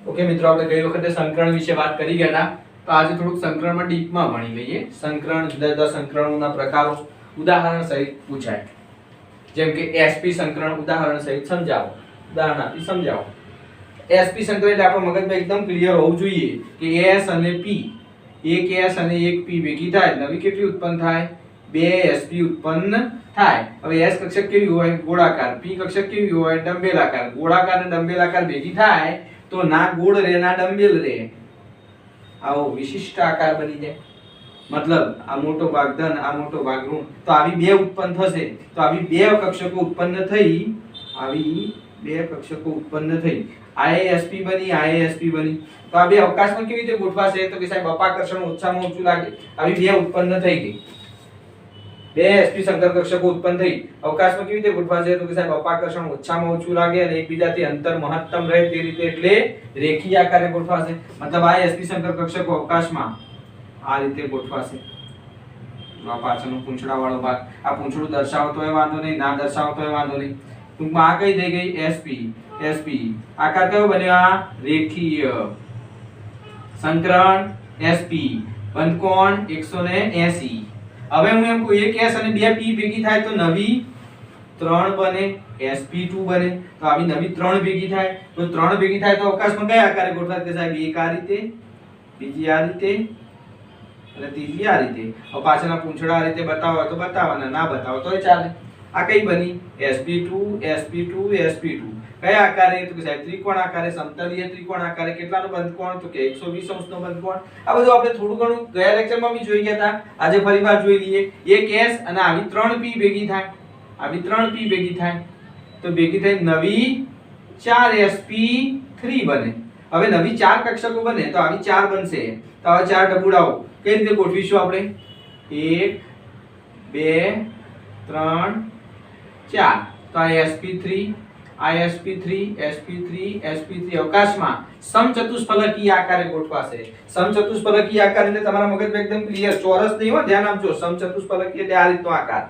Okay મિત્રો, આપણે ગઈ વખતે સંકરણ વિશે વાત કરી ગયા હતા, તો આજે થોડુંક સંકરણમાં ડીપમાં ભણી લઈએ. સંકરણ, જુદા જુદા સંકરણોના પ્રકારો ઉદાહરણ સહિત પૂછાય. જેમ કે એસપી સંકરણ ઉદાહરણ સહિત સમજાવો. ઉદાહરણ આપી સમજાવો. એસપી સંકરણ એટલે આપણો મગજમાં એકદમ ક્લિયર હોવું જોઈએ કે એસ અને પી, એક એસ અને એક પી ભેગી થાય નવી કેટલી ઉત્પન્ન થાય? બે એસપી ઉત્પન્ન થાય. હવે એસ કક્ષક કેવી હોય? ગોળાકાર. પી કક્ષક કેવી હોય? ડંબેલાકાર. ગોળાકાર અને ડંબેલાકાર ભેગી થાય તો ના ગોળ રે ના ડંબેલ રે, આવો વિશિષ્ટ આકાર બની જાય. મતલબ આ મોટો ભાગ ધન, આ મોટો ભાગ ઋણ, તો આવી બે ઉત્પન્ન થશે. તો આવી બે કક્ષકો ઉત્પન્ન થઈ, આવી બે કક્ષકો ઉત્પન્ન થઈ. આઈએસપી બની, આઈએસપી બની. તો આ બે અવકાશમાં કેવી રીતે ગોઠવાશે? તો કે સાહેબ અપાકર્ષણ ઓછામાં ઓછું લાગે. આવી બે ઉત્પન્ન થઈ ગઈ. બે એસપી સંકર કક્ષકો ઉત્પન્ન થઈ. અવકાશમાં કેવી રીતે ગોઠવાશે? તો કે સાહેબ અપાકર્ષણ ઓછામાં ઓછું લાગે અને એકબીજાથી અંતર મહત્તમ રહે તે રીતે, એટલે રેખીય આકારે ગોઠવાશે. મતલબ આ એસપી સંકર કક્ષકો અવકાશમાં આ રીતે ગોઠવાશે. આ પાછળનો પૂંછડા વાળો ભાગ, આ પૂંછડું દર્શાવતો હોય વાંધો નહીં, ના દર્શાવતો હોય વાંધો નહીં. ટૂંકમાં આ કઈ થઈ ગઈ? એસપી. એસપી આકાર કયો બન્યો? આ રેખીય સંકરણ એસપી. બંધકોણ 180. હવે હું એમ કહું એક s અને બે p ભેગી થાય તો નવી 3 બને, sp2 બને. તો આવી નવી 3 ભેગી થાય તો 3 ભેગી થાય તો અવકાશમાં કયા આકારે ગોઠવાય? કે સાહેબ એક આ રીતે, બીજી આ રીતે અને ત્રીજી આ રીતે. હવે પાછળના પૂંછડા આ રીતે બતાવો તો બતાવવાના, ના બતાવો તોય ચાલે. આ કઈ બની? sp2 sp2 sp2. કયા આકારે? તો કે સાહેબ ત્રિકોણ આકારે, સમતલીય ત્રિકોણ આકારે. કેટલાનો બંધકોણ? તો કે 120 અંશનો બંધકોણ. આ બધું આપણે થોડું ઘણું ગયા લેક્ચરમાં બી જોઈ ગયા હતા, આજે ફરીવાર જોઈ લઈએ. એક s અને આવી 3p ભેગી થાય, આવી 3p ભેગી થાય તો ભેગી થઈ નવી 4sp3 બને. હવે નવી 4 કક્ષકો બને તો આવી 4 બનશે. તો હવે 4 ડબુડાઓ કઈ રીતે ગોઠવીશું આપણે? 1 2 3 4. તો આ sp3, sp3 sp3 sp3 અવકાશમાં સમચતુષ્ફલકીય આકારે ગોઠવાશે. સમચતુષ્ફલકીય આકાર એટલે તમારા મગજમાં એકદમ ક્લિયર, ચોરસ નહીં હો, ધ્યાન આપજો. સમચતુષ્ફલકીય એટલે આ રીતનો આકાર,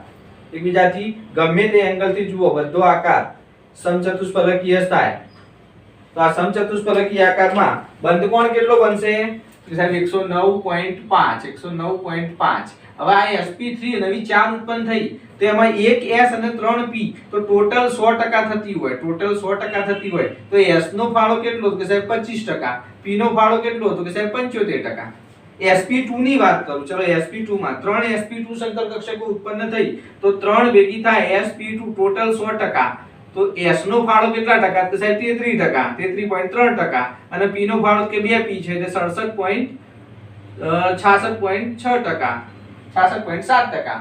એકબીજાથી ગમે તે એંગલથી જુઓ બધો આકાર સમચતુષ્ફલકીય થાય. તો આ સમચતુષ્ફલકીય આકારમાં બંધકોણ કેટલો બનશે? સાહેબ 109.5. 109.5. હવે આ sp3 નવી 4 ઉત્પન્ન થઈ તો એમાં એક s અને 3p, તો ટોટલ 100% થતી હોય. ટોટલ 100% થતી હોય તો s નો ફાળો કેટલો? તો કે સાહેબ 25%. p નો ફાળો કેટલો? તો કે સાહેબ 75%. sp2 ની વાત કરું. ચલો sp2 માં 3 sp2 સંકર કક્ષકો ઉત્પન્ન થઈ તો 3 ભેગી થાય sp2, ટોટલ 100%. તો s નો ફાળો કેટલા ટકા? તો સાહેબ 33%, 33.3%. અને p નો ફાળો કે 2p છે એટલે 66.6%, 66.7%.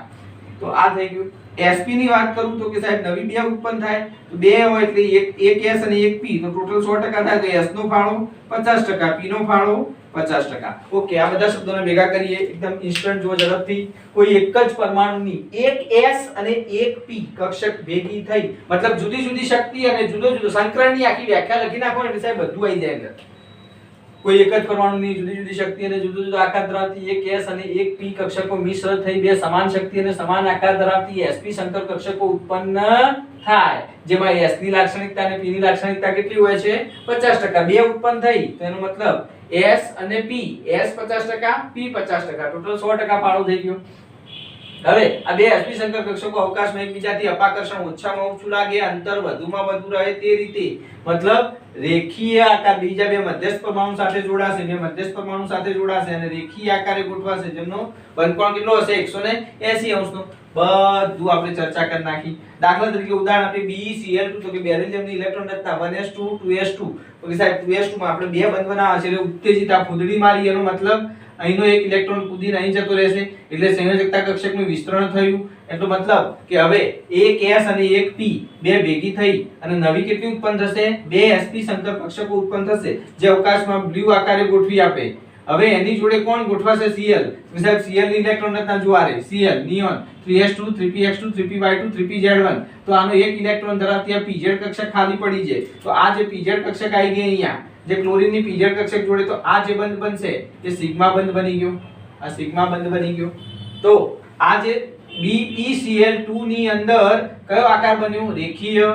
તો આ થઈ ગયું. sp ની વાત કરું તો કે સાહેબ નવી 2 ઉત્પન્ન થાય તો 2 હોય એટલે એક s અને એક p, તો ટોટલ 100% થાય તો s નો ફાળો 50%, p નો ફાળો 50%. ઓકે, આ બધા શબ્દોને ભેગા કરીએ એકદમ ઇન્સ્ટન્ટ જો ઝડપથી. કોઈ એક જ પરમાણુની એક s અને એક p કક્ષક ભેગી થઈ, મતલબ જુદી જુદી શક્તિ અને જુદો જુદો સંકરણની આખી વ્યાખ્યા લખી નાખો એટલે સાહેબ બધું આવી જાય અંદર. કોઈ એક જ પરમાણુની જુદી જુદી શક્તિ અને જુદો જુદો આકાર ધરાવતી એક s અને એક p કક્ષકો મિશ્ર થઈ બે સમાન શક્તિ અને સમાન આકાર ધરાવતી sp સંકર કક્ષકો ઉત્પન્ન થાય. જેમાં s ની લાક્ષણિકતા અને p ની લાક્ષણિકતા કેટલી હોય છે? 50%. બે ઉત્પન્ન થઈ તો એનો મતલબ s અને p, s 50%, p 50%, ટોટલ 100% ફાળો થઈ ગયો. હવે આ બે sp સંકર કક્ષકો અવકાશમાં એકબીજાથી અપાકર્ષણ ઓછામાં ઓછું લાગે, અંતર વધુમાં વધુ રહે તે રીતે, મતલબ રેખીય આકાર બીજા બે મધ્યસ્થ પરમાણુ સાથે જોડાશે, બે મધ્યસ્થ પરમાણુ સાથે જોડાશે અને રેખીય આકારે ગોઠવાશે, જેમનો બંધકોણ કેટલો હશે? 180 અંશનો. બધું આપણે ચર્ચા કરી નાખી. દાખલા તરીકે ઉદાહરણ આપીએ BeCl2, તો કે બેરિલિયમની ઇલેક્ટ્રોન રચના 1s2 2s2. તો કે સાહેબ 2s2 માં આપણે બે બંધ બનાવવા છે એટલે ઉત્તેજિત આ ફૂદડી મારી, એનો મતલબ અહીંનો એક ઇલેક્ટ્રોન કૂદીને અહીં જતો રહેશે એટલે સંયોજકતા કક્ષકનું વિસ્તરણ થયું. એટલો મતલબ કે હવે એક s અને એક p બે ભેગી થઈ અને નવી કેટલી ઉત્પન્ન થશે? બે sp સંકર કક્ષકો ઉત્પન્ન થશે જે અવકાશમાં બ્લુ આકારે ગોઠવી આપે. હવે એની જોડે કોણ ગોઠવાશે? Cl. સાહેબ Cl ની ઇલેક્ટ્રોન રચના જોવા રે. Cl neon 3s2 3px2 3py2 3pz1. તો આનો એક ઇલેક્ટ્રોન ધરાવતી આ pz કક્ષક ખાલી પડી છે. તો આ જે pz કક્ષક આવી ગઈ અહીંયા, જે ક્લોરીન ની pz કક્ષક જોડે, તો આ જે બંધ બનશે એ સિગ્મા બંધ બની ગયો. આ સિગ્મા બંધ બની ગયો. તો આ જે BeCl2 ની અંદર કયો આકાર બન્યો? રેખીય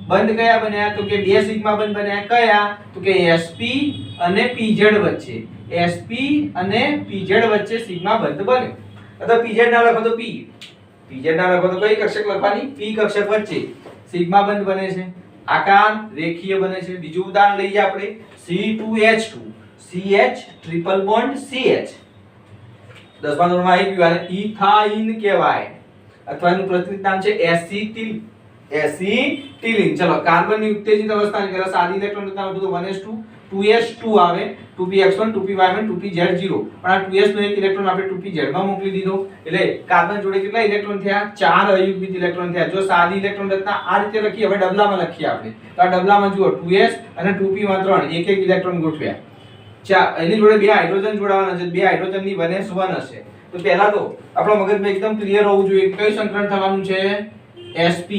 બંધ કયા બન્યા તો કે બે સિગ્મા બંધ બન્યા કયા તો કે sp અને pz વચ્ચે sp અને pz વચ્ચે સિગ્મા બંધ બન્યો અથવા pz ના લખો તો pz ના લખો તો કઈ કક્ષક લખવાની p કક્ષક વચ્ચે સિગ્મા બંધ બને છે આકાર રેખીય બને છે બીજું ઉદાહરણ લઈએ આપણે C2H2 CH triple bond CH 10મા ધોરણમાં આવી ગયું આને ઇથાઇન કહેવાય અથવા એનું પ્રચલિત નામ છે એસિટિલિન ચલો કાર્બન ની ઉત્તેજિત અવસ્થાની પહેલા સાદી ઇલેક્ટ્રોન રચના હતું તો 1s2 2s2 આવે 2px1 2py1 2pz0 પણ આ 2s નો એક ઇલેક્ટ્રોન આપણે 2pz માં મોકલી દીધો એટલે કાર્બન જોડે કેટલા ઇલેક્ટ્રોન થયા ચાર અયુગ્મિત ઇલેક્ટ્રોન થયા જો સાદી ઇલેક્ટ્રોન રચના આ રીતે લખી હવે ડબલામાં લખીએ આપણે તો આ ડબલામાં જુઓ 2s અને 2p માં 3 એક એક ઇલેક્ટ્રોન ગોઠવ્યા એની જોડે બે હાઇડ્રોજન જોડાવાના છે બે હાઇડ્રોજન ની 1s1 હશે તો પહેલા તો આપણો મગજમાં એકદમ ક્લિયર હોવું જોઈએ કઈ સંકરણ થવાનું છે sp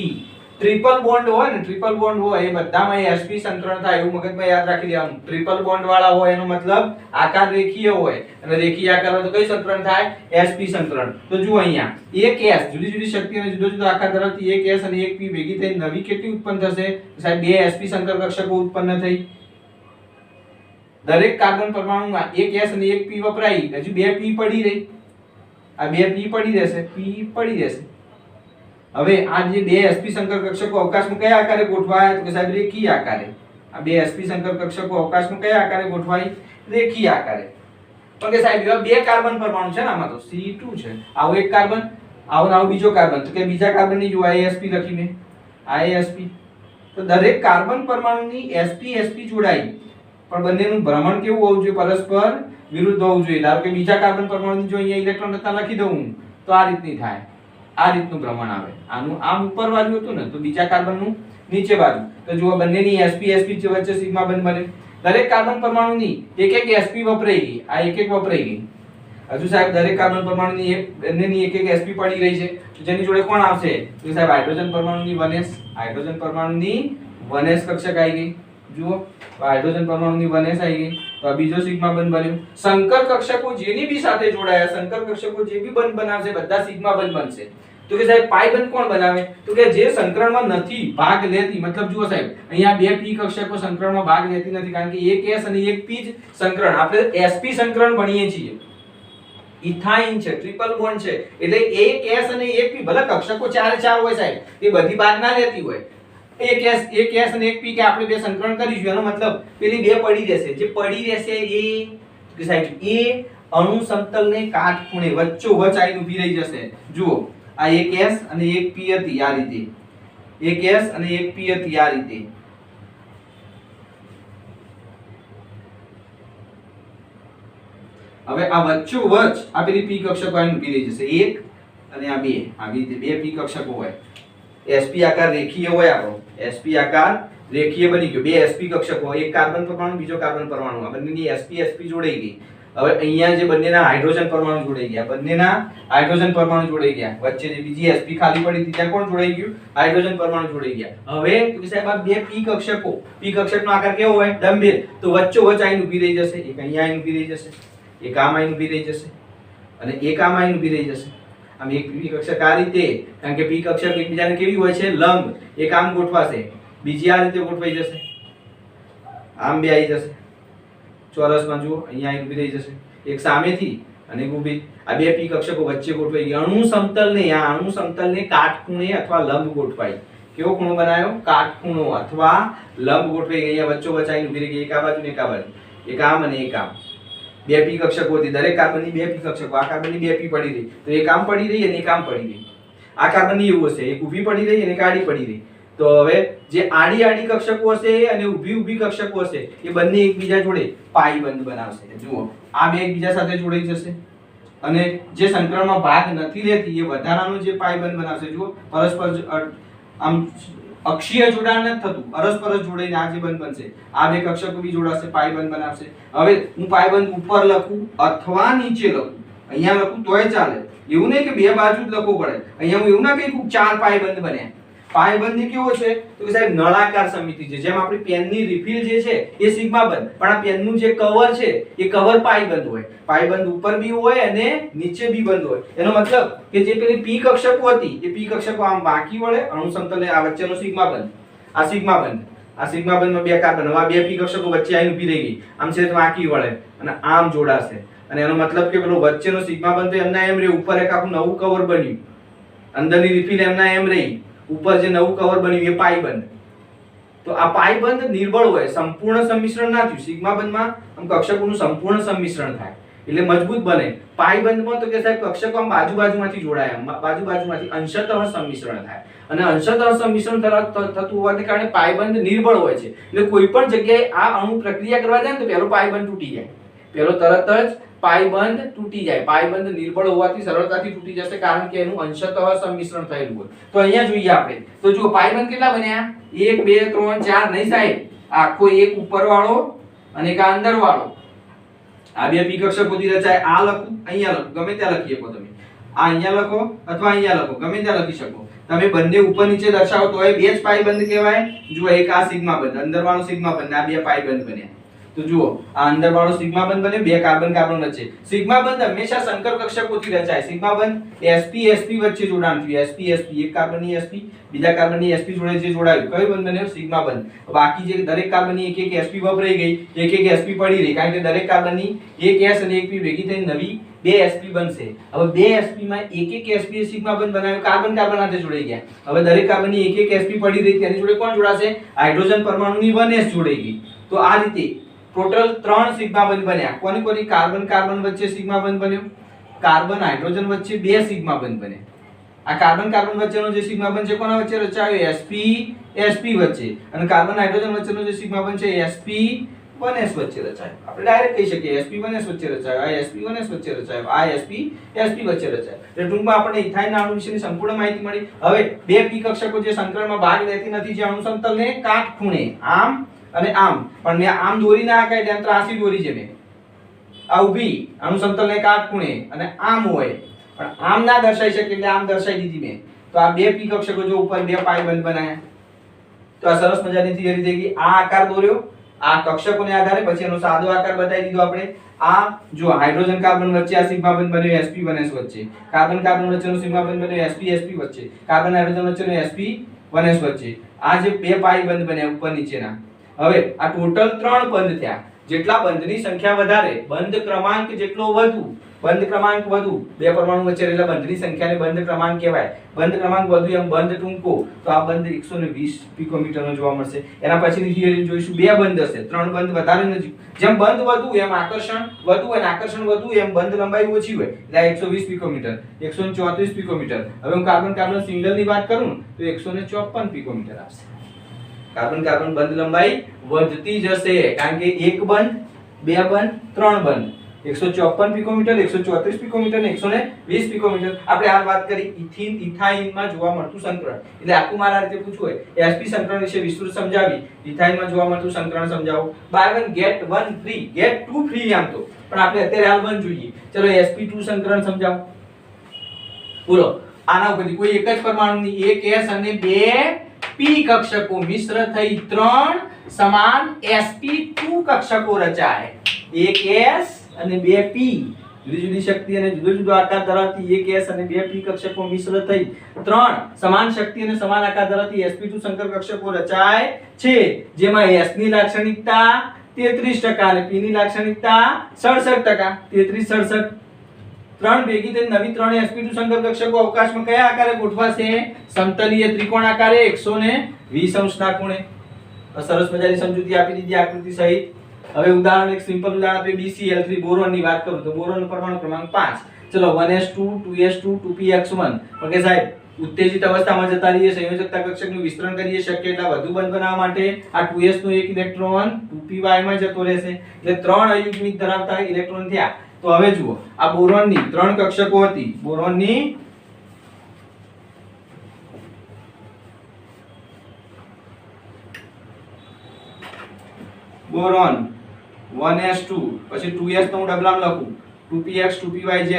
ટ્રિપલ બોન્ડ હોય ને ટ્રિપલ બોન્ડ હોય એ બધામાં sp સંકરણ થાય એવું મગજમાં યાદ રાખી દેવાનું ટ્રિપલ બોન્ડ વાળા હોય એનો મતલબ આકાર રેખીય હોય અને રેખીય આકાર હોય તો કઈ સંકરણ થાય sp સંકરણ તો જુઓ અહીંયા એક s જુદી જુદી શક્તિ અને જુદો જુદો આકાર ધરાવતી એક s અને એક p ભેગી થઈ નવી કેટલી ઉત્પન્ન થશે સાહેબ બે sp સંકર કક્ષકો ઉત્પન્ન થઈ દરેક કાર્બન પરમાણુમાં એક s અને એક p વપરાઈ હજુ બે p પડી રહી આ બે p પડી રહેશે હવે આ જે બે sp સંકર કક્ષકો અવકાશમાં કયા આકારે ગોઠવાય તો કે સાહેબ રેખીય આકારે આ બે sp સંકર કક્ષકો અવકાશમાં કયા આકારે ગોઠવાય રેખીય આકારે તો કે સાહેબ એવા બે કાર્બન પરમાણુ છે ને આમાં તો C2 છે આવો એક કાર્બન આવો બીજો કાર્બન તો કે બીજા કાર્બન ની જો sp લખી મેં sp તો દરેક કાર્બન પરમાણુની sp જોડાઈ પણ બંનેનું ભ્રમણ કેવું હોવું જોઈએ પરસ્પર વિરુદ્ધ હોવું જોઈએ ધારો કે બીજા કાર્બન પરમાણુની જો અહીંયા ઇલેક્ટ્રોન રચના લખી દઉં તો આ રીતની થાય આ રીતનું ભ્રમણ આવે આનું આમ ઉપર બાજુ હતું ને તો બીજા કાર્બનનું નીચે બાજુ તો જુઓ બંનેની sp વચ્ચે સિગ્મા બંધ બને દરેક કાર્બન પરમાણુની એક એક sp વપરાઈ ગઈ આ એક એક વપરાઈ ગઈ હજુ સાહેબ દરેક કાર્બન પરમાણુની બંનેની એક એક sp પડી રહી છે તો જેની જોડે કોણ આવશે તો સાહેબ હાઇડ્રોજન પરમાણુની 1s હાઇડ્રોજન પરમાણુની 1s કક્ષક આવી ગઈ જુઓ હાઇડ્રોજન પરમાણુની 1s આવી ગઈ તો આ બીજો સિગ્મા બંધ બન્યો સંકર કક્ષકો જેની બી સાથે જોડાયા સંકર કક્ષકો જે બી બંધ બનાવશે બધા સિગ્મા બંધ બનશે તો કે સાહેબ પાઈ બંધ કોણ બનાવે તો કે જે સંકરણમાં નથી ભાગ લેતી મતલબ જુઓ સાહેબ અહીંયા બે p કક્ષકો સંકરણમાં ભાગ લેતી નથી કારણ કે એક s અને એક p જ સંકરણ આપણે sp સંકરણ ભણીએ છીએ ઇથાઇન છે ટ્રિપલ બોન્ડ છે એટલે એક s અને એક p ભલે કક્ષકો ચારે ચાર હોય સાહેબ એ બધી ભાગ ના લેતી હોય એક s અને એક p કે આપણે બે સંકરણ કરીશું એનો મતલબ પેલી બે પડી રહેશે જે પડી રહેશે એ કે સાહેબ એ અણુ સમતલને કાટખૂણે વચ્ચોવચ આવીને ઊભી રહી જશે જુઓ આ એક s અને એક p હતી આ રીતે એક s અને એક p હતી આ રીતે હવે આ વચ્ચોવચ આ પેલી p કક્ષકો આવીને ઊભી રહી જશે એક અને આ બે આવી રીતે બે p કક્ષકો હોય sp આકાર રેખીય હોય આપણો sp આકાર રેખીય બની ગયો બે sp કક્ષકો એક કાર્બન પરમાણુ બીજો કાર્બન પરમાણુ આ બંનેની sp જોડાઈ ગઈ હવે અહીંયા જે બંનેના હાઇડ્રોજન પરમાણુ જોડાઈ ગયા બંનેના હાઇડ્રોજન પરમાણુ જોડાઈ ગયા વચ્ચે જે બીજી sp ખાલી પડી હતી ત્યાં કોણ જોડાઈ ગયું હાઇડ્રોજન પરમાણુ જોડાઈ ગયા હવે તો સાહેબ આ બે p કક્ષકનો આકાર કેવો હોય ડંબેલ તો વચ્ચોવચ આવીને ઊભી રહી જશે એક અહીંયા આવીને ઊભી રહી જશે એક આમ આવીને ઊભી રહી જશે અને એક આમ આવીને ઊભી રહી જશે આમ એક p કક્ષક આ રીતે કારણ કે p કક્ષક એકબીજાને કેવી હોય છે લંબ એક આમ ગોઠવાશે બીજી આ રીતે ગોઠવાઈ જશે આમ બે આવી જશે ચોરસમાં જુઓ અહીંયા આવીને ઊભી રહી જશે એક સામેથી અને એક ઊભી આ બે p કક્ષકો વચ્ચે ગોઠવાઈ ગયા અણુ સમતલને કાટખૂણે અથવા લંબ ગોઠવાય કેવો ખૂણો બનાવ્યો કાટખૂણો અથવા લંબ ગોઠવાઈ ગયા વચ્ચોવચ આવીને ઊભી રહી ગઈ એક આ બાજુ ને એક આ બાજુ એક આમ અને એક આમ બે p કક્ષકો હતી દરેક કાર્બનની બે p કક્ષકો આ કાર્બનની બે p પડી રહી તો એક આમ પડી રહી અને એક આમ પડી રહી આ કાર્બનની એવું હશે એક ઊભી પડી રહી અને એક આડી પડી રહી તો હવે જે આડી કક્ષકો હશે અને ઊભી કક્ષકો હશે એ બંને એકબીજા જોડે પાઈ બંધ બનાવશે જુઓ આ બે એકબીજા સાથે જોડાઈ જશે અને જે સંકરણમાં ભાગ નથી લેતી એ વધારાનો જે પાઈ બંધ બનાવશે જુઓ પરસ્પર આમ અક્ષીય જોડાણ નથી થતું અરસપરસ જોડાઈને આ જે બંધ બનશે આ બે કક્ષકો બી જોડાશે પાઈ બંધ બનાવશે હવે હું પાઈ બંધ ઉપર લખું અથવા નીચે લખું અહીંયા લખું તોય ચાલે એવું નહીં કે બે બાજુ જ લખવું પડે અહીંયા હું એવું ના કહી ચાર પાઈ બંધ બન્યા પાઈ બંધ કેવો છે તો કે સાહેબ નળાકાર સમિતિ છે જેમ આપણી પેનની રિફિલ જે છે એ સિગ્મા બંધ પણ આ પેનનું જે કવર છે એ કવર પાઈ બંધ હોય પાઈ બંધ ઉપર બી હોય અને નીચે બી બંધ હોય એનો મતલબ કે જે પેલી p કક્ષકો હતી એ p કક્ષકો આમ બાકી વળે અણુ સમતલે આ વચ્ચેનો સિગ્મા બંધ આ સિગ્મા બંધ બે કાર્બન, હવે આ બે પી કક્ષકો વચ્ચે આવીને ઊભી રહી ગઈ, આમ છે તો આંકી વળે અને આમ જોડાશે, અને એનો મતલબ કે પેલો વચ્ચેનો સિગ્મા બંધ તો એમના એમ રહે, ઉપર એક આખું નવું કવર બન્યું, અંદરની રિફિલ એમના એમ રહી, ઉપર જે નવું કવર બન્યું એ પાઈ બંધ. તો આ પાઈ બંધ નિર્બળ હોય, સંપૂર્ણ સંમિશ્રણ ના થયું. સિગ્મા બંધમાં આમ કક્ષકોનું સંપૂર્ણ સંમિશ્રણ થાય એટલે મજબૂત બને. પાઈ બંધમાં તો કે સાહેબ કક્ષકો આમ બાજુમાંથી જોડાય, બાજુમાંથી અંશતઃ સંમિશ્રણ થાય, અને અંશતઃ સંમિશ્રણ થતું હોવાને કારણે પાઈ બંધ નિર્બળ હોય છે. એટલે કોઈ પણ જગ્યાએ આ અણુ પ્રક્રિયા કરવા જાય ને તો પહેલો પાઈ બંધ તૂટી જાય, પહેલો તરત જ પાઈ બંધ તૂટી જાય. પાઈ બંધ નિર્બળ હોવાથી સરળતાથી તૂટી જશે, કારણ કે એનું અંશતઃ સંમિશ્રણ થયેલું હોય. તો અહીંયા જોઈએ આપણે, તો જુઓ પાઈ બંધ કેટલા બન્યા? 1 2 3 4 નહીં સાહેબ, આખો એક ઉપરવાળો અને એક અંદરવાળો, આ બે પી કક્ષકોથી રચાય. આ લખું, અહીંયા લખું, ગમે ત્યાં લખી શકો તમે. આ અહીંયા લખો અથવા અહીંયા લખો, ગમે ત્યાં લખી શકો તમે. બંને ઉપર નીચે દર્શાવો તો એ બે જ પાઈ બંધ કહેવાય. જુઓ એક આ સિગ્મા બંધ, અંદરવાળો સિગ્મા બંધ, આ બે પાઈ બંધ બન્યા. તો જુઓ આ અંદરવાળો સિગ્મા બંધ બને, બે કાર્બન કાર્બન વચ્ચે. સિગ્મા બંધ હંમેશા સંકર કક્ષકોથી રચાય. સિગ્મા બંધ sp sp વચ્ચે જોડાણ થયું, sp sp, એક કાર્બનની sp બીજા કાર્બનની sp જોડે જે જોડાયું, કયો બંધ બન્યો? સિગ્મા બંધ. બાકી જે દરેક કાર્બનની એક એક sp વપરાઈ ગઈ, એક એક sp પડી રહી, કારણ કે દરેક કાર્બનની એક s અને એક p ભેગી થઈને નવી બે sp બનશે. હવે બે sp માં એક એક sp સિગ્મા બંધ બનાવ્યો, કાર્બન કાર્બન સાથે જોડાઈ ગયા. હવે દરેક કાર્બનની એક એક sp પડી રહી, તેની જોડે કોણ જોડાશે? હાઇડ્રોજન પરમાણુની 1s જોડાઈ ગઈ. તો આ રીતે ટોટલ 3 સિગ્મા બંધ બન્યા. કોની કોની? કાર્બન કાર્બન વચ્ચે સિગ્મા બંધ બન્યો, કાર્બન હાઇડ્રોજન વચ્ચે બે સિગ્મા બંધ બને. આ કાર્બન કાર્બન વચ્ચેનો જે સિગ્મા બંધ છે કોના વચ્ચે રચાયો? sp sp વચ્ચે. અને કાર્બન હાઇડ્રોજન વચ્ચેનો જે સિગ્મા બંધ છે sp 1s વચ્ચે રચાયો. આપણે ડાયરેક્ટ કહી શકીએ sp 1s વચ્ચે રચાયો, આ sp 1s વચ્ચે રચાયો, આ sp sp વચ્ચે રચાયો. એટલે ટૂંકમાં આપણને ઇથાઇનના અણુ વિશેની સંપૂર્ણ માહિતી મળી. હવે બે પી કક્ષકો જે સંકરણમાં ભાગ લેતી નથી, જે અણુ સમતલને કાટખૂણે આમ અને આમ, પણ મેં આમ દોરી ના આકાય, તેમ ત્રાસી દોરી છે મેં. આ ઊભી અણુ સમતલને કાટખૂણે અને આમ હોય, પણ આમ ના દર્શાઈ શકે એટલે આમ દર્શાઈ દીધી મેં. તો આ બે પી કક્ષકો જો ઉપર બે પાઈ બંધ બનાયા. તો આ સરસ મજાની થિયરી થઈ ગઈ. આ આકાર દોર્યો આ કક્ષકોને આધારે, પછી એનો સાદો આકાર બતાવી દીધો આપણે. આ જો હાઇડ્રોજન કાર્બન વચ્ચે આ સિગ્મા બંધ બન્યો sp1s વચ્ચે, કાર્બન કાર્બન વચ્ચેનો સિગ્મા બંધ બન્યો sp sp વચ્ચે, કાર્બન હાઇડ્રોજન વચ્ચેનો sp1s વચ્ચે. આ જે બે પાઈ બંધ બન્યા ઉપર નીચેના. હવે આ ટોટલ 3 બંધ થયા. જેટલા બંધની સંખ્યા વધારે, બંધ ક્રમાંક જેટલો વધુ, બંધ ક્રમાંક વધુ, બે પરમાણુ વચ્ચે રહેલા બંધની સંખ્યાને બંધ ક્રમાંક કહેવાય. બંધ ક્રમાંક વધુ એમ બંધ ટૂંકો, તો આ બંધ 120 પિકોમીટરનો જોવા મળશે. એના પછીની થિયરી જોઈશું, બે બંધ હશે, 3 બંધ વધારે નજીક. જેમ બંધ વધુ એમ આકર્ષણ વધુ, અને આકર્ષણ વધુ એમ બંધ લંબાઈ ઓછી હોય. એટલે 120 પિકોમીટર, 134 પિકોમીટર. હવે હું કાર્બન કાર્બન સિંગલની વાત કરું તો 154 પિકોમીટર આવશે. કાર્બન કાર્બન બંધ લંબાઈ વધતી જશે, કારણ કે એક બંધ, બે બંધ, 3 બંધ. 154 પિકોમીટર, 134 પિકોમીટર અને 120 પિકોમીટર. આપણે આ વાત કરી ઇથિન ઇથાઇનમાં જોવા મળતું સંકરણ. એટલે આખું મારા રીતે પૂછવું હોય sp સંકરણ વિશે વિસ્તૃત સમજાવી, ઇથાઇનમાં જોવા મળતું સંકરણ સમજાવો. Buy 1 get 1 free, get 2 free આમ તો, પણ આપણે અત્યારે હાલ 1 જોઈએ. ચલો sp2 સંકરણ સમજાવો. બોલો આના ઉપરથી કોઈ એક જ પરમાણુની એક s અને બે p કક્ષકો મિશ્ર થઈ 3 સમાન sp2 કક્ષકો રચાય. એક s અને બે p, જુદી જુદી શક્તિ અને જુદો જુદો આકાર ધરાવતી એક s અને બે p કક્ષકો મિશ્ર થઈ 3 સમાન શક્તિ અને સમાન આકાર ધરાવતી sp2 સંકર કક્ષકો રચાય છે, જેમાં s ની લાક્ષણિકતા 33% અને p ની લાક્ષણિકતા 67%. 33 67 3 ભેગી થઈને નવી 3 sp2 સંકર કક્ષકો અવકાશમાં કયા આકારે ગોઠવાશે? સમતલીય ત્રિકોણ આકારે 120 અંશના ખૂણે. સરસ મજાની સમજૂતી આપી દીધી આકૃતિ સહિત. હવે ઉદાહરણ એક સિમ્પલ ઉદાહરણ આપે BCl3 બોરોન ની વાત કરું તો બોરોન પરમાણુ ક્રમાંક 5. ચલો 1s2 2s2 2px1. ઓકે સાહેબ, ઉત્તેજિત અવસ્થામાં જતા રહીએ, સંયોજકતા કક્ષકનું વિસ્તરણ કરીએ, શક્ય એટલા વધુ બંધ બનાવવા માટે આ 2s નો એક ઇલેક્ટ્રોન 2py માં જતો રહેશે. એટલે 3 અયુગ્મિક ધરાવતા ઇલેક્ટ્રોન થયા. તો હવે જુઓ આ બોરોનની 3 કક્ષકો હતી. બોરોનની બોરોન 1s2, પછી 2s નો હું ડબલામાં લખું 2px 2pyz,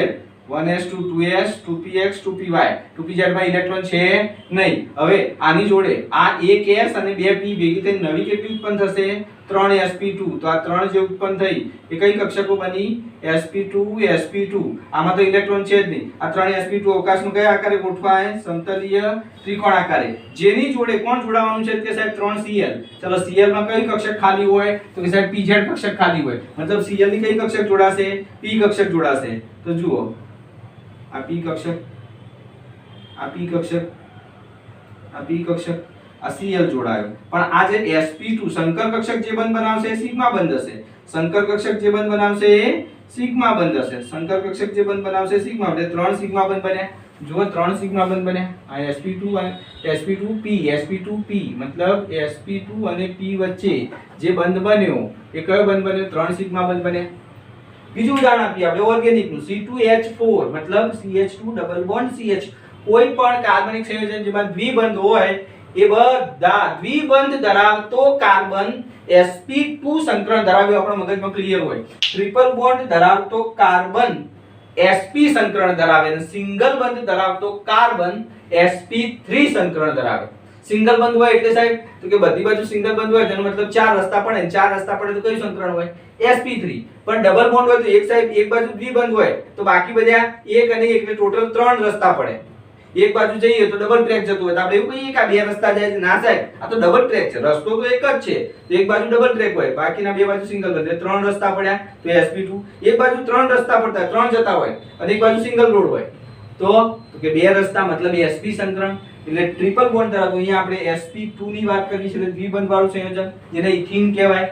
1s2 2s 2px 2py 2pz માં ઇલેક્ટ્રોન છે નહીં. હવે આની જોડે આ એક s અને બે p ભેગી થઈને નવી કેટલી ઉત્પન્ન થશે 3sp2. તો આ 3 જે ઉત્પન્ન થઈ એ કઈ કક્ષકો બની sp2 આમાં તો ઇલેક્ટ્રોન છે જ નહીં. આ 3sp2 અવકાશમાં કયા આકારે ગોઠવાય સમતલીય ત્રિકોણ આકારે. જેની જોડે કોણ જોડાવાનું છે કે સાહેબ 3cl. ચલો cl માં કઈ કક્ષક ખાલી હોય તો કે સાહેબ pz કક્ષક ખાલી હોય. મતલબ cl ની કઈ કક્ષક જોડાશે p કક્ષક જોડાશે. તો જુઓ આ p કક્ષક આ p કક્ષક આ p કક્ષક આ cl જોડાયો. પણ આ જે sp2 સંકર કક્ષક જે બંધ બનાવશે એ સિગ્મા બંધ હશે. સંકર કક્ષક જે બંધ બનાવશે એ સિગ્મા બંધ હશે. સંકર કક્ષક જે બંધ બનાવશે સિગ્મા. એટલે 3 સિગ્મા બંધ બન્યા. જુઓ 3 સિગ્મા બંધ બન્યા. આ sp2 અને sp2p મતલબ sp2 અને p વચ્ચે જે બંધ બન્યો એ કયો બંધ બન્યો 3 સિગ્મા બંધ બન્યા. બીજું ઉદાહરણ આપીએ આપણે ઓર્ગેનિક નું C2H4 મતલબ CH2 ડબલ બોન્ડ CH. કોઈ પણ કાર્બનિક સંયોજન જેમાં દ્વિબંધ હોય એ બધા દ્વિબંધ ધરાવતો કાર્બન sp2 સંકરણ ધરાવે આપણા મગજમાં ક્લિયર હોય. ટ્રિપલ બોન્ડ ધરાવતો કાર્બન sp સંકરણ ધરાવે અને સિંગલ બંધ ધરાવતો કાર્બન sp3 સંકરણ ધરાવે. સિંગલ બંધ હોય એટલે સાહેબ તો કે બધી બાજુ સિંગલ બંધ હોય તેનો મતલબ ચાર રસ્તા પડે ને ચાર રસ્તા પડે તો કયું સંકરણ હોય sp3. પણ ડબલ બોન્ડ હોય તો એક સાઈડ એક બાજુ દ્વિબંધ હોય તો બાકી બધા એક અને એક એટલે ટોટલ 3 રસ્તા પડે. એક બાજુ જઈએ તો ડબલ ટ્રેક જતું હોય તો આપણે એવું કહીએ કે આ બે રસ્તા જાય છે. ના સાહેબ આ તો ડબલ ટ્રેક છે. રસ્તો તો એક જ છે. તો એક બાજુ ડબલ ટ્રેક હોય બાકીના બે બાજુ સિંગલ બંધ એટલે 3 રસ્તા પડ્યા તો sp2. એક બાજુ 3 રસ્તા પડતા 3 જતા હોય અને એક બાજુ સિંગલ રોડ હોય તો કે બે રસ્તા મતલબ sp સંકરણ. એટલે ટ્રિપલ બોન્ડ ધરાવતો અહીંયા આપણે sp2 ની વાત કરી છે એટલે દ્વિબંધ વાળું સંયોજન જેને ઇથીન કહેવાય.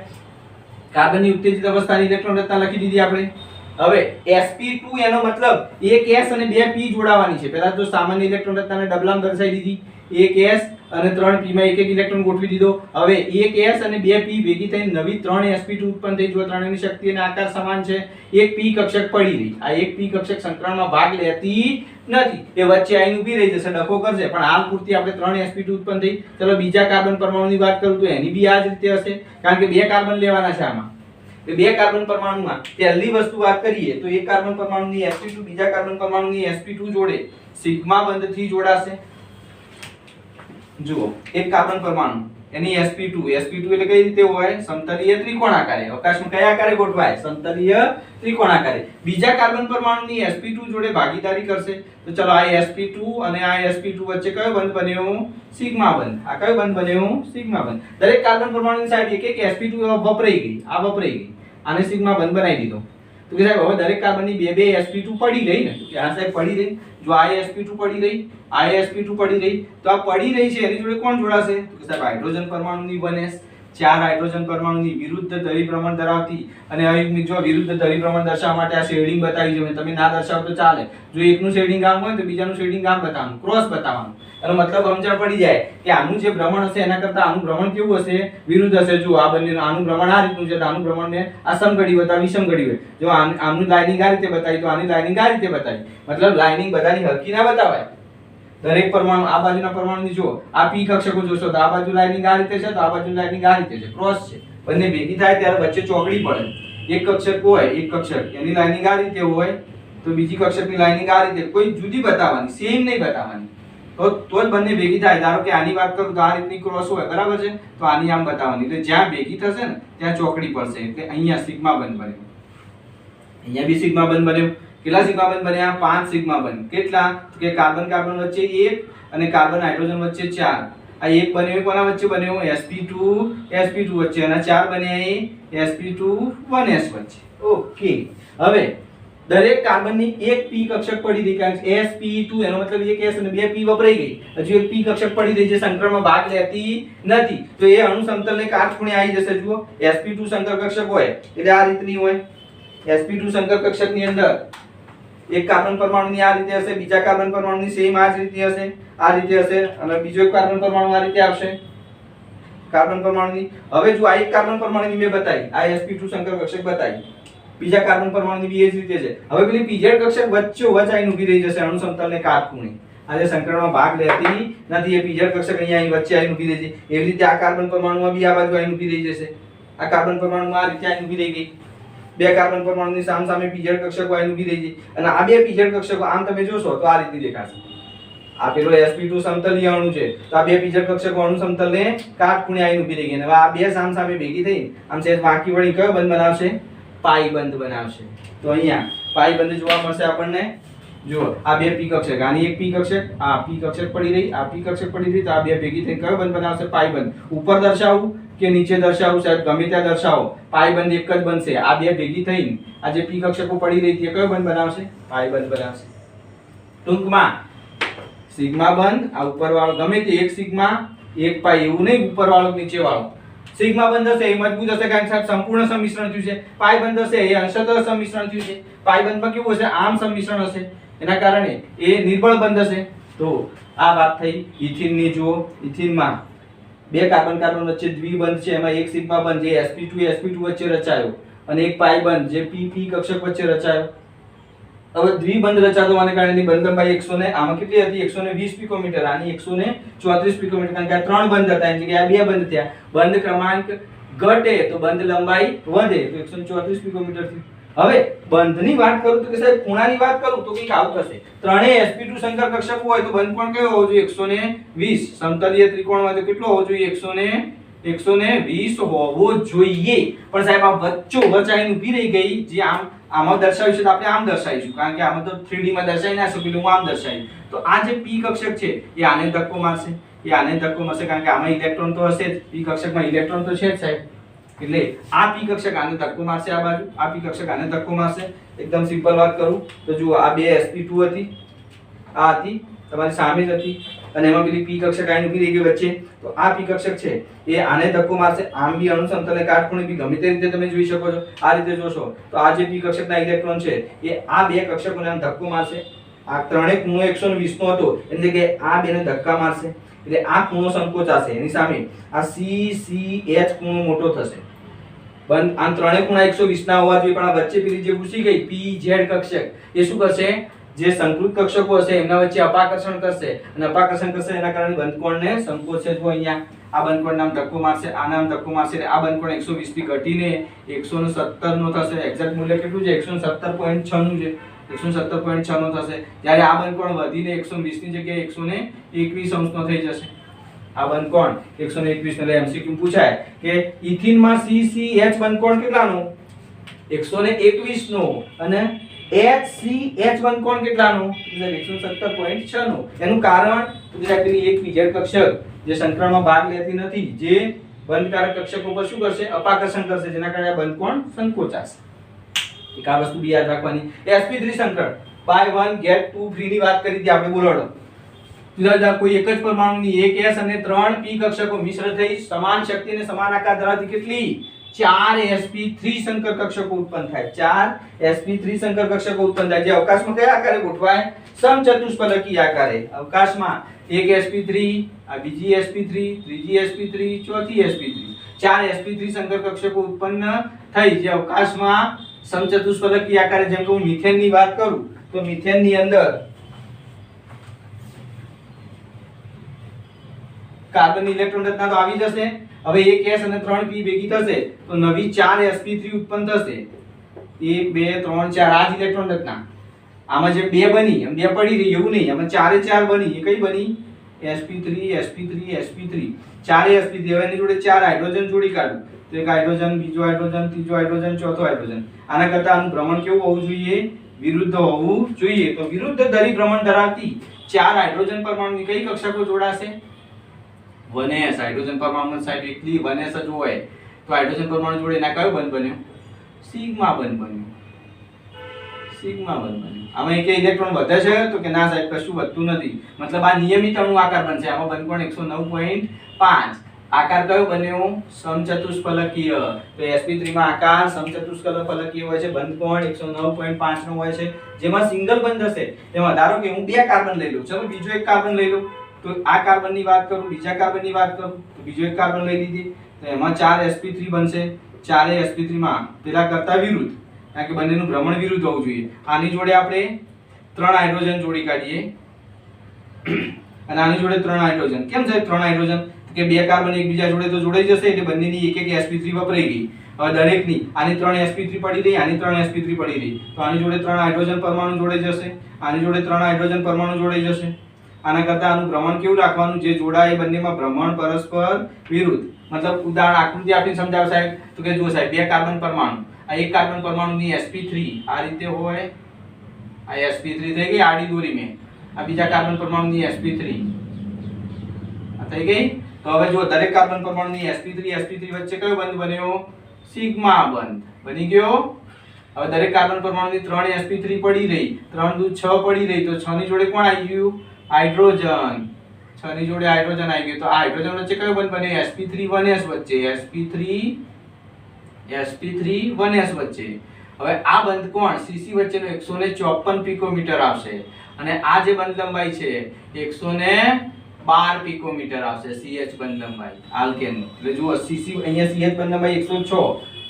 કાર્બનની ઉત્તેજિત અવસ્થાની ઇલેક્ટ્રોન રચના લખી દીધી આપણે. હવે sp2 એનો મતલબ એક s અને બે p જોડાવાની છે. પહેલા તો સામાન્ય ઇલેક્ટ્રોન રચનાને ડબલામાં દર્શાવી દીધી. એક s અને 3 p માં એક એક ઇલેક્ટ્રોન ગોઠવી દીધો. હવે એક s અને બે p ભેગી થઈને નવી 3 sp2 ઉત્પન્ન થઈ. જો ત્રણેયની શક્તિ અને આકાર સમાન છે. એક p કક્ષક પડી રહી. આ એક p કક્ષક સંકરણમાં ભાગ લેતી નથી. એ વચ્ચે આઈને ઊભી રહી જશે ડખો કરશે પણ હાલ પૂરતી આપણે 3 sp2 ઉત્પન્ન થઈ. ચલો બીજા કાર્બન પરમાણુની વાત કરું તો એની બી આ જ રીતે હશે કારણ કે બે કાર્બન લેવાના છે આમાં. એ બે કાર્બન પરમાણુમાં પહેલી વસ્તુ વાત કરીએ તો એક કાર્બન પરમાણુની sp2 બીજા કાર્બન પરમાણુની sp2 જોડે સિગ્મા બંધથી જોડાશે. જુઓ એક કાર્બન પરમાણુ એની sp2 એટલે કઈ રીતે હોય સમતલીય ત્રિકોણ આકારે. અવકાશમાં કયા આકારે ગોઠવાય સમતલીય ત્રિકોણ આકારે. બીજા કાર્બન પરમાણુની sp2 જોડે ભાગીદારી કરશે તો ચલો આ sp2 અને આ sp2 વચ્ચે કયો બંધ બન્યો સિગ્મા બંધ. આ કયો બંધ બન્યો સિગ્મા બંધ. દરેક કાર્બન પરમાણુની સાઈડ એક એક sp2 વપરાઈ ગઈ. આ વપરાઈ ગઈ. આને સિગ્મા બંધ બનાવી દીધો. તો કે સાહેબ હવે દરેક કાર્બનની બે બે sp2 પડી રહી ને કે આ સાહેબ પડી રહી. જો આ sp2 પડી રહી આ sp2 પડી રહી તો આ પડી રહી છે એની જોડે કોણ જોડાશે તો કે સાહેબ હાઇડ્રોજન પરમાણુની 1s. ચાર હાઇડ્રોજન પરમાણુની વિરુદ્ધ ધરી પ્રમાણ ધરાવતી અને અયુગ્મિક જો વિરુદ્ધ ધરી પ્રમાણ દર્શાવવા માટે આ શેડિંગ બતાવી છે. તમે ના દર્શાવો તો ચાલે. જો એકનું શેડિંગ આમ હોય તો બીજાનું શેડિંગ આમ બતાવવાનું ક્રોસ બતાવવાનું. એનો મતલબ સમજણ પડી જાય કે આનું જે ભ્રમણ હશે એના કરતા આનું ભ્રમણ કેવું હશે વિરુદ્ધ હશે. જો આ બંને આનું ભ્રમણ આ રીતનું છે તો આનું ભ્રમણને આ સમઘડી હોય તો આ વિષમઘડી હોય. જો આનું લાઇનિંગ આ રીતે બતાવી તો આની લાઇનિંગ આ રીતે બતાવી. મતલબ લાઇનિંગ બધાની હરખી ના બતાવાય. દરેક પરમાણુ આ બાજુના પરમાણુની જો આ p કક્ષકો જોશો તો આ બાજુ લાઇનિંગ આ રીતે છે તો આ બાજુ લાઇનિંગ આ રીતે છે ક્રોસ છે. બંને ભેગી થાય ત્યારે વચ્ચે ચોકડી પડે. એક કક્ષક હોય એક કક્ષક એની લાઇનિંગ આ રીતે હોય તો બીજી કક્ષકની લાઇનિંગ આ રીતે કોઈ જુદી બતાવવાની સેમ નહીં બતાવવાની તો જ બંને ભેગી થાય. ધારો કે આની વાત કરું તો આ રીતની ક્રોસ હોય બરાબર છે તો આની આમ બતાવવાની. એટલે જ્યાં ભેગી થશે ને ત્યાં ચોકડી પડશે. એટલે અહીંયા સિગ્મા બંધ બન્યો. અહીંયા બી સિગ્મા બંધ બન્યો. કેટલા સિગ્મા બંધ બન્યા 5 સિગ્મા બંધ. કેટલા કે કાર્બન કાર્બન વચ્ચે 1 અને કાર્બન હાઇડ્રોજન વચ્ચે 4. આ એક બન્યો કોના વચ્ચે બન્યો sp2 વચ્ચે અને 4 બન્યા એ sp2 1s વચ્ચે. ઓકે હવે દરેક કાર્બનની એક p કક્ષક પડી રહી કારણ કે sp2 એનો મતલબ એક s અને બે p વપરાઈ ગઈ. હજુ એક p કક્ષક પડી રહી જે સંકરણમાં ભાગ લેતી નથી તો એ અણુ સમતલને કાટખૂણે આવી જશે. જુઓ sp2 સંકર કક્ષક હોય એટલે આ રીતની હોય. sp2 સંકર કક્ષકની અંદર એક કાર્બન પરમાણુની આ રીતે હશે બીજા કાર્બન પરમાણુની સેમ આ જ રીતે હશે આ રીતે હશે અને બીજો એક કાર્બન પરમાણુ આ રીતે આવશે કાર્બન પરમાણુની. હવે જો આ એક કાર્બન પરમાણુની મેં બતાવી આ sp2 સંકર કક્ષક બતાવી બીજા કાર્બન પરમાણુની બી એ જ રીતે છે. હવે પેલી pz કક્ષક વચ્ચે આઈને ઊભી રહી જશે અણુ સમતલને કાટખૂણે. આ જે સંકરણમાં ભાગ લેતી નથી એ pz કક્ષક અહીંયા વચ્ચે આઈને ઊભી રહી છે. એવી રીતે આ કાર્બન પરમાણુમાં બી આ બાજુ આઈને ઊભી રહી જશે. આ કાર્બન પરમાણુમાં આ રીતે આઈને ઊભી રહી ગઈ. બે કાર્બન પરમાણુની સામસામે પીઝેડ કક્ષકો આવીને ઊભી રહી છે અને આ બે પીઝેડ કક્ષકો આમ તમે જોશો તો આ રીતે દેખાશે. આ પેલો sp2 સમતલીય અણુ છે તો આ બે પીઝેડ કક્ષકો અણુ સમતલને કાટખૂણે આવીને ઊભી રહી ગઈ અને હવે આ બે સામસામે ભેગી થઈ આમ છે વાંકી વળી કયો બંધ બનાવશે? પાઈ બંધ બનાવશે. તો અહીંયા પાઈ બંધ જોવા મળશે આપણને. જુઓ આ બે પી કક્ષક, આની એક પી કક્ષક, આ પી કક્ષક પડી રહી, આ પી કક્ષક પડી રહી, તો આ બે ભેગી થઈને કયો બંધ બનાવશે? પાઈ બંધ. ઉપર દર્શાવું કે નીચે દર્શાવું સાહેબ, ગમે ત્યાં દર્શાવો, પાઈ બંધ એક જ બનશે. આ બે ભેગી થઈને આ જે પી કક્ષકો પડી રહી તે કયો બંધ બનાવશે? પાઈ બંધ બનાવશે. ટૂંકમાં સિગ્મા બંધ, આ ઉપર વાળો ગમે તે એક સિગ્મા એક પાઈ, એવું નહીં ઉપર વાળો નીચે વાળો. સિગ્મા બંધ હશે એ મજબૂત હશે કારણ કે સંપૂર્ણ સંમિશ્રણ થયું છે. પાઈ બંધ હશે એ અંશતઃ સંમિશ્રણ થયું છે. પાઈ બંધમાં કેવું હશે? આમ સંમિશ્રણ હશે, એના કારણે એ નિર્બળ બંધ હશે. તો આ વાત થઈ ઇથિનની. જુઓ ઇથિનમાં બે કાર્બન કાર્બન વચ્ચે દ્વિબંધ છે, એમાં એક સિગ્મા બંધ જે sp2 વચ્ચે રચાયો અને એક પાઈ બંધ જે p કક્ષક વચ્ચે રચાયો. હવે દ્વિબંધ રચાતો આને કારણે એની બંધ લંબાઈ 100 ને આમાં કેટલી હતી? 120 પિકોમીટર, આની 134 પિકોમીટર, કારણ કે આ ત્રણ બંધ હતા એની જગ્યાએ આ બે બંધ થયા. બંધ ક્રમાંક ઘટે તો બંધ લંબાઈ વધે, તો 134 પિકોમીટર થી. હવે બંધની વાત કરું તો કે સાહેબ ખૂણાની વાત કરું તો કંઈક આવું થશે. ત્રણેય sp2 સંકર કક્ષકો હોય તો બંધ કોણ કયો હોવો જોઈએ? 120. સમતલીય ત્રિકોણમાં તો કેટલો હોવો જોઈએ? 120 હોવો જોઈએ. પણ સાહેબ આ વચ્ચો વચાઈને ઊભી રહી ગઈ, જે આમાં દર્શાવ્યું છે તો આપણે આમ દર્શાવીશું કારણ કે આમાં તો 3D માં દર્શાવી ના શકું, હું આમ દર્શાવી. તો આ જે p કક્ષક છે એ આને ધક્કો મારશે, કારણ કે આમાં ઇલેક્ટ્રોન તો હશે જ, p કક્ષકમાં ઇલેક્ટ્રોન તો છે જ સાહેબ. એટલે આ p કક્ષક આને ધક્કો મારશે, આ બાજુ આ p કક્ષક આને ધક્કો મારશે. એકદમ સિમ્પલ વાત કરું તો જુઓ આ બે sp2 હતી, આ હતી તમારી સામે જ હતી અને એમાં પેલી p કક્ષક આઈને ઊભી રહી ગઈ વચ્ચે. તો આ p કક્ષક છે એ આને ધક્કો મારશે. આમ બી અણુ સમતલે કાટખૂણે બી ગમે તે રીતે તમે જોઈ શકો છો. આ રીતે જોશો તો આ જે p કક્ષકના ઇલેક્ટ્રોન છે એ આ બે કક્ષકોને આમ ધક્કો મારશે. આ ત્રણેય ખૂણો 120 નો હતો એટલે કે આ બેને ધક્કા મારશે એટલે આ ખૂણો સંકોચાશે. એની સામે આ CCH ખૂણો મોટો થશે. બંધ આમ ત્રણેય ખૂણા 120 ના હોવા જોઈએ, પણ આ વચ્ચે પેલી જે ઘૂસી ગઈ PZ કક્ષક એ શું કરશે? જે સંકૃત કક્ષકો હશે એમના વચ્ચે અપાકર્ષણ કરશે અને અપાકર્ષણ કરશે એના કારણે બંધકોણને સંકોચશે. જો અહીંયા આ બંધકોણ નામ ધક્કો મારશે, આ નામ ધક્કો મારશે એટલે આ બંધકોણ 120 થી ઘટીને 117 નો થશે. એક્ઝેક્ટ મૂલ્ય કેટલું છે? 117.6 છે. 117.6 નો થશે. જ્યારે આ બંધકોણ વધીને 120 ની જગ્યાએ 121 અંશનો થઈ જશે. આ બંધકોણ 121 એટલે MCQ પૂછાય કે ઇથિનમાં CCH બંધકોણ કેટલાનો? 121 નો અને HCH બંધકોણ કેટલાનો? 117.6 નો. એનું કારણ તો કે પેલી એક પીઝેડ કક્ષક જે સંકરણમાં ભાગ લેતી નથી, જે બંધકારક કક્ષકો પર શું કરશે? અપાકર્ષણ કરશે, જેના કારણે આ બંધકોણ સંકોચાશે. એક આ વસ્તુ બી યાદ રાખવાની. sp3 સંકરણ બાય 1 ગેટ 2 ફ્રી ની વાત કરી હતી આપણે. બોલો જુદા જુદા કોઈ એક જ પરમાણુની એક s અને 3 p કક્ષકો મિશ્ર થઈ સમાન શક્તિ અને સમાન આકાર ધરાવતી કેટલી? 4 sp3 સંકર કક્ષકો ઉત્પન્ન થાય. 4 sp3 સંકર કક્ષકો ઉત્પન્ન થાય, જે અવકાશમાં કયા આકારે ગોઠવાય? સમચતુષ્ફલકી આકારે. અવકાશમાં એક sp3, આ બીજી sp3, ત્રીજી sp3, ચોથી sp3, 4 sp3 સંકર કક્ષકો ઉત્પન્ન થઈ જે અવકાશમાં સમચતુષ્ફલકી આકારે. જેમ કે હું મિથેન ની વાત કરું તો મિથેન ની અંદર કાર્બન ઇલેક્ટ્રોન રચના તો આવી જશે. હવે એક s અને 3 p ભેગી થશે તો નવી 4 sp3 ઉત્પન્ન થશે. 1 2 3 4 આ જ ઇલેક્ટ્રોન રચના. આમાં જે બે બની એમ બે પડી રહી એવું નહીં, આમાં ચારે ચાર બની. એ કઈ બની? sp3 sp3 sp3, ચારે sp3. હવે એની જોડે ચાર હાઇડ્રોજન જોડી કાઢું તો એક હાઇડ્રોજન, બીજો હાઇડ્રોજન, ત્રીજો હાઇડ્રોજન, ચોથો હાઇડ્રોજન. આના કરતા આનું ભ્રમણ કેવું હોવું જોઈએ? વિરુદ્ધ હોવું જોઈએ. તો વિરુદ્ધ ધરી ભ્રમણ ધરાવતી ચાર હાઇડ્રોજન પરમાણુની કઈ કક્ષકો જોડાશે? 1s. હાઇડ્રોજન પરમાણુની સાઈડ એકલી 1s જ હોય તો હાઇડ્રોજન પરમાણુ જોડે એના કયો બંધ બન્યો? સિગ્મા બંધ બન્યો. સિગ્મા બંધ બન્યો. આમાં એક ઇલેક્ટ્રોન વધે છે તો કે ના સાહેબ કશું વધતું નથી, મતલબ આ નિયમિત અણુ આકાર બનશે. આમાં બંધકોણ 109.5. આકાર કયો બન્યો? સમચતુષ્ફલકીય. તો sp3 માં આકાર સમચતુષ્ફલકીય હોય છે. બંધકોણ 109.5 નો હોય છે. જેમાં સિંગલ બંધ હશે તેમાં ધારો કે હું બે કાર્બન લઈ લઉં, ચલો બીજો એક કાર્બન લઈ લઉં. તો આ કાર્બનની વાત કરું, બીજા કાર્બનની વાત કરું તો બીજો એક કાર્બન લઈ લીધી તો એમાં 4 sp3 બનશે. ચારે sp3 માં પેલા કરતા વિરુદ્ધ, કારણ કે બંનેનું ભ્રમણ વિરુદ્ધ હોવું જોઈએ. આની જોડે આપણે 3 હાઇડ્રોજન જોડી કાઢીએ અને આની જોડે 3 હાઇડ્રોજન. કેમ સાહેબ 3 હાઇડ્રોજન? કે બે કાર્બન એકબીજા જોડે તો જોડાઈ જશે એટલે બંનેની એક એક sp3 વપરાઈ ગઈ. હવે દરેકની આની 3 sp3 પડી રહી, આની 3 sp3 પડી રહી, તો આની જોડે 3 હાઇડ્રોજન પરમાણુ જોડાઈ જશે, આની જોડે 3 હાઇડ્રોજન પરમાણુ જોડાઈ જશે. આના કરતા આનું ભ્રમણ કેવું રાખવાનું, જે જોડાય એ બંનેમાં ભ્રમણ પરસ્પર વિરુદ્ધ. મતલબ ઉદાહરણ આકૃતિ આપીને સમજાવ સાહેબ, તો કે જુઓ સાહેબ, બે કાર્બન પરમાણુ, આ એક કાર્બન પરમાણુની sp3 આ રીતે હોય, આ sp3 થઈ ગઈ આડી દોરી મેં, આ બીજા કાર્બન પરમાણુની sp3 આ થઈ ગઈ. તો હવે જો દરેક કાર્બન પરમાણુની sp3 વચ્ચે કયો બંધ બન્યો, સિગ્મા બંધ બની ગયો. હવે દરેક કાર્બન પરમાણુની 3 sp3 પડી રહી, 3 દુ 6 પડી રહી, તો 6 ની જોડે કોણ આવી ગયું, હાઇડ્રોજન. 6 ની જોડે હાઇડ્રોજન આવી ગયું, તો આ હાઇડ્રોજન વચ્ચે કયો બંધ બન્યો, sp3 1s વચ્ચે, sp3 1s વચ્ચે. હવે આ બંધ કોણ, cc વચ્ચેનો 154 પિકોમીટર આવશે, અને આ જે બંધ લંબાઈ છે 112 પિકોમીટર આવશે, CH બંધ લંબાઈ આલ્કેન. એટલે જુઓ cc અહીંયા CH બંધ લંબાઈ 106,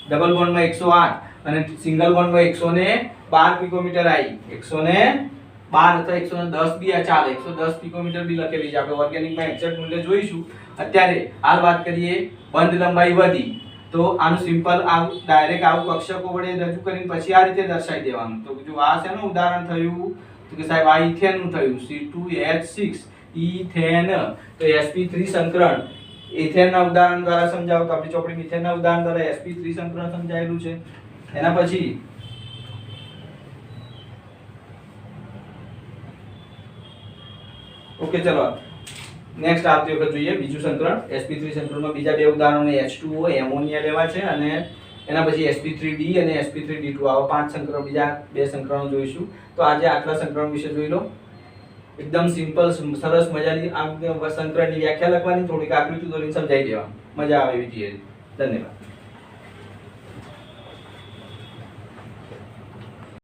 ડબલ બોન્ડમાં 108 અને સિંગલ બોન્ડમાં 112 પિકોમીટર આવી. 112 અથવા 110 બી આ ચાલે, 110 પિકોમીટર બી લખેલી છે. આપણે ઓર્ગેનિકમાં એક્ઝેક્ટ મૂલ્ય જોઈશું. અત્યારે હાલ વાત કરીએ બંધ લંબાઈ વધી, તો આનું સિમ્પલ આવું ડાયરેક્ટ આવું કક્ષકો વડે રજૂ કરીને પછી આ રીતે દર્શાવી દેવાનું. તો જો આ શેનું ઉદાહરણ થયું, તો કે સાહેબ આ ઇથેન નું થયું, C2H6 ઇથેન. તો sp3 સંકરણ ઇથેનના ઉદાહરણ દ્વારા સમજાવો, તો આપણી ચોપડી મિથેનના ઉદાહરણ દ્વારા sp3 સંકરણ સમજાયેલું છે. એના પછી ઓકે, ચલો નેક્સ્ટ આવતી વખત જોઈએ બીજું સંકરણ. sp3 સંકરણમાં બીજા બે ઉદાહરણો H2O એમોનિયા લેવા છે, અને એના પછી sp3D અને sp3D2 આવા 5 સંકરણ, બીજા બે સંકરણો જોઈશું. તો આજે આટલા સંકરણ વિશે જોઈ લો. એકદમ સિમ્પલ સરસ મજાની આ સંકરણની વ્યાખ્યા લખવાની, થોડીક આકૃતિ દોરીને સમજાવી દેવા, મજા આવે એવી થિયરી. ધન્યવાદ.